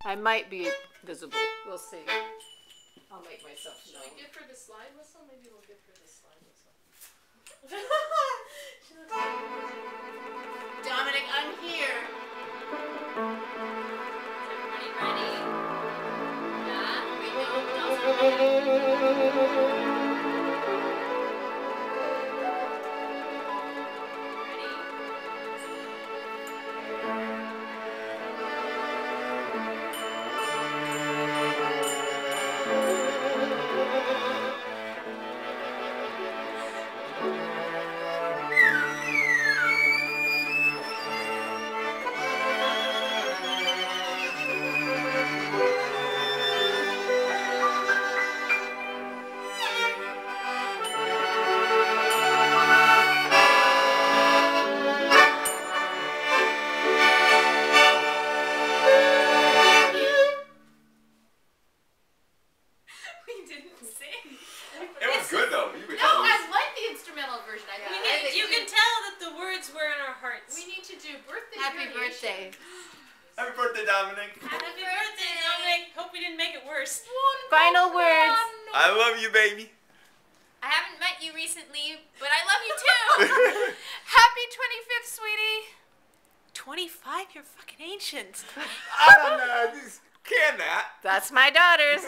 I might be visible. We'll see. I'll make myself known. Should we give her the slide whistle? Maybe we'll give her the slide whistle. Dominic, I'm here. Is everybody ready? Yeah? Happy birthday. Happy birthday, Dominic. Happy birthday, Dominic. Hope we didn't make it worse. Final words. I love you, baby. I haven't met you recently, but I love you too. Happy 25th, sweetie. 25? You're fucking ancient. I don't know. Just can that. That's my daughter's.